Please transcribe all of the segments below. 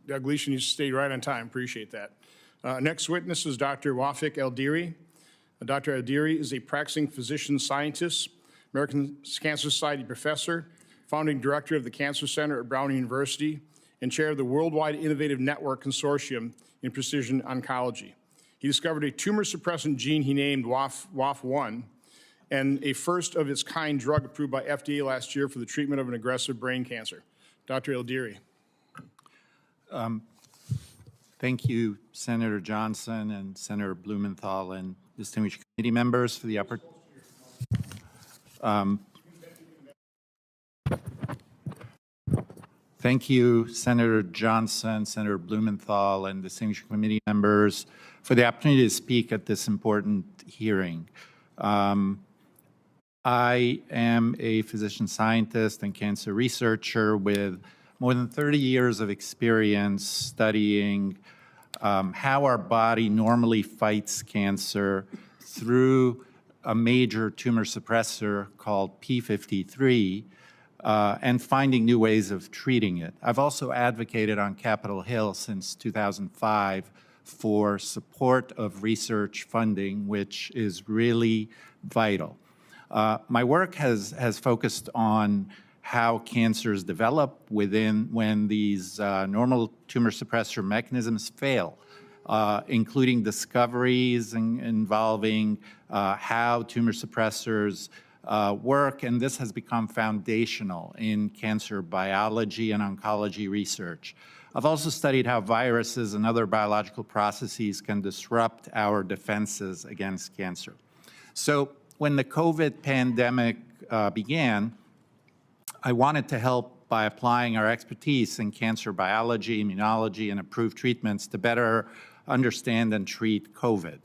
Doug Gleason, you stayed right on time. Appreciate that. Next witness is Dr. Wafik El-Deiry. Dr. El-Deiry is a practicing physician scientist, American Cancer Society professor, founding director of the Cancer Center at Brown University, and chair of the Worldwide Innovative Network Consortium in Precision Oncology. He discovered a tumor suppressant gene he named WAF1, and a first-of-its-kind drug approved by FDA last year for the treatment of an aggressive brain cancer. Dr. El-Deiry. Thank you, Senator Johnson and Senator Blumenthal and distinguished committee members for the opportunity. Thank you, Senator Johnson, Senator Blumenthal, and distinguished committee members for the opportunity to speak at this important hearing. I am a physician scientist and cancer researcher with more than 30 years of experience studying how our body normally fights cancer through a major tumor suppressor called p53 and finding new ways of treating it. I've also advocated on Capitol Hill since 2005 for support of research funding, which is really vital. My work has focused on how cancers develop when these normal tumor suppressor mechanisms fail, including discoveries involving how tumor suppressors work, and this has become foundational in cancer biology and oncology research. I've also studied how viruses and other biological processes can disrupt our defenses against cancer. So when the COVID pandemic began, I wanted to help by applying our expertise in cancer biology, immunology, and approved treatments to better understand and treat COVID.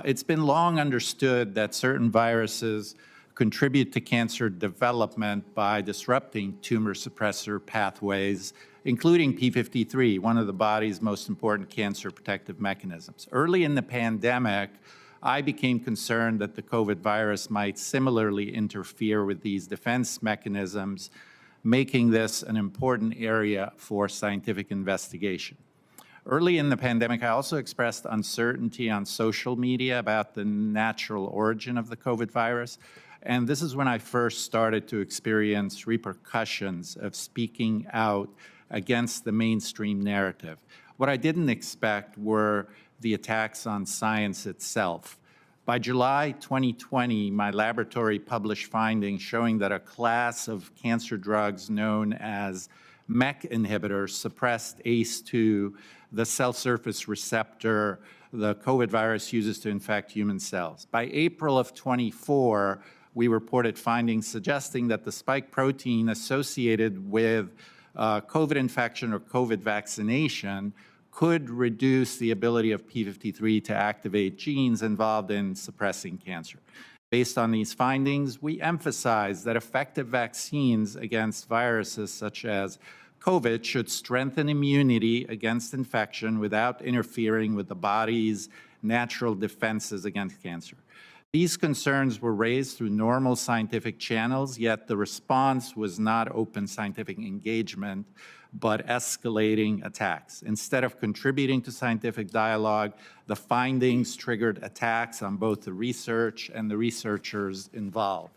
It's been long understood that certain viruses contribute to cancer development by disrupting tumor suppressor pathways, including p53, one of the body's most important cancer protective mechanisms. Early in the pandemic, I became concerned that the COVID virus might similarly interfere with these defense mechanisms, making this an important area for scientific investigation. Early in the pandemic, I also expressed uncertainty on social media about the natural origin of the COVID virus, and this is when I first started to experience repercussions of speaking out against the mainstream narrative. What I didn't expect were the attacks on science itself. By July 2020, my laboratory published findings showing that a class of cancer drugs known as MEK inhibitors suppressed ACE2, the cell surface receptor the COVID virus uses to infect human cells. By April of 24, we reported findings suggesting that the spike protein associated with COVID infection or COVID vaccination could reduce the ability of p53 to activate genes involved in suppressing cancer. Based on these findings, we emphasize that effective vaccines against viruses such as COVID should strengthen immunity against infection without interfering with the body's natural defenses against cancer. These concerns were raised through normal scientific channels, yet the response was not open scientific engagement, but escalating attacks. Instead of contributing to scientific dialogue, the findings triggered attacks on both the research and the researchers involved.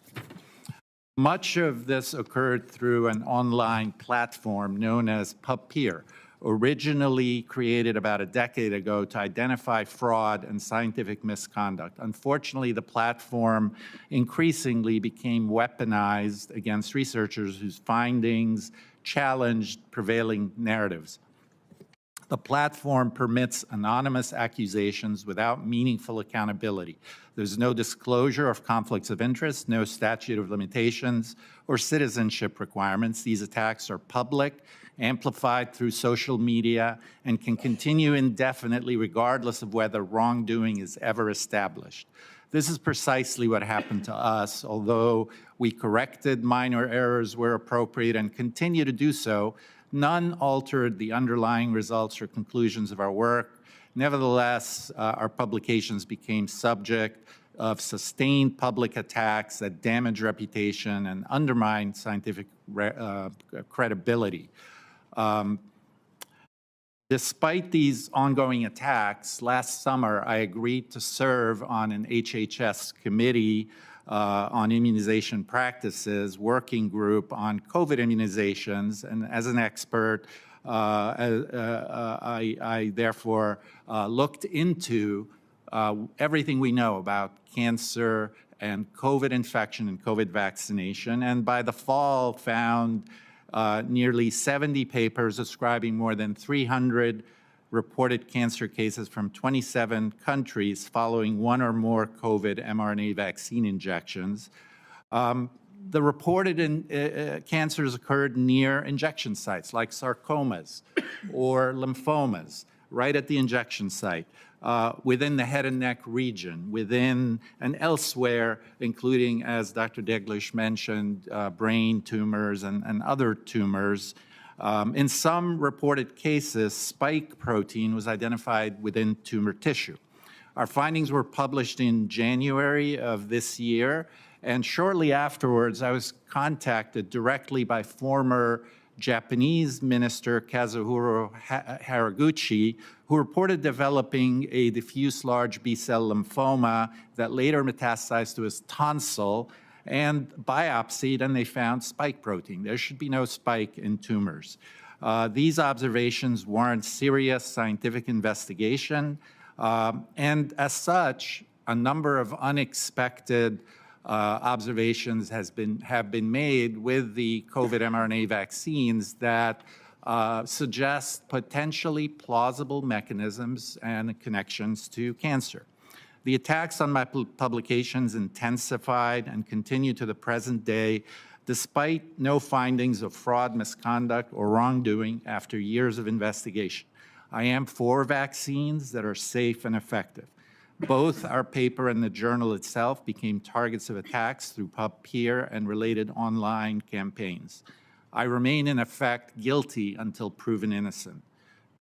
Much of this occurred through an online platform known as PubPeer, originally created about a decade ago to identify fraud and scientific misconduct. Unfortunately, the platform increasingly became weaponized against researchers whose findings challenged prevailing narratives. The platform permits anonymous accusations without meaningful accountability. There's no disclosure of conflicts of interest, no statute of limitations, or citizenship requirements. These attacks are public, amplified through social media, and can continue indefinitely regardless of whether wrongdoing is ever established. This is precisely what happened to us. Although we corrected minor errors where appropriate and continue to do so, none altered the underlying results or conclusions of our work. Nevertheless, our publications became subject of sustained public attacks that damage reputation and undermine scientific credibility. Despite these ongoing attacks, last summer I agreed to serve on an HHS committee on immunization practices working group on COVID immunizations, and as an expert, I therefore looked into everything we know about cancer and COVID infection and COVID vaccination, and by the fall found nearly 70 papers describing more than 300 reported cancer cases from 27 countries following one or more COVID mRNA vaccine injections. The reported cancers occurred near injection sites like sarcomas or lymphomas, right at the injection site, within the head and neck region, within and elsewhere, including, as Dr. Deglish mentioned, brain tumors and other tumors. In some reported cases, spike protein was identified within tumor tissue. Our findings were published in January of this year, and shortly afterwards, I was contacted directly by former Japanese Minister Kazuhiro Haraguchi, who reported developing a diffuse large B-cell lymphoma that later metastasized to his tonsil, and biopsied, and they found spike protein. There should be no spike in tumors. These observations warrant serious scientific investigation, and as such, a number of unexpected observations have been made with the COVID mRNA vaccines that suggest potentially plausible mechanisms and connections to cancer. The attacks on my publications intensified and continue to the present day, despite no findings of fraud, misconduct, or wrongdoing after years of investigation. I am for vaccines that are safe and effective. Both our paper and the journal itself became targets of attacks through PubPeer and related online campaigns. I remain, in effect, guilty until proven innocent.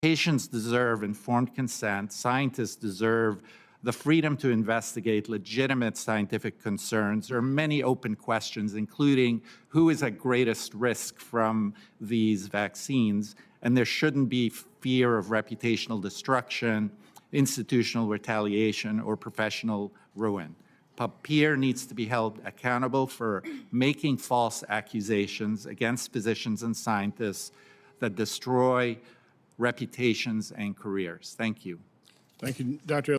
Patients deserve informed consent. Scientists deserve the freedom to investigate legitimate scientific concerns. There are many open questions, including who is at greatest risk from these vaccines, and there shouldn't be fear of reputational destruction, institutional retaliation, or professional ruin. PubPeer needs to be held accountable for making false accusations against physicians and scientists that destroy reputations and careers. Thank you. Thank you, Dr.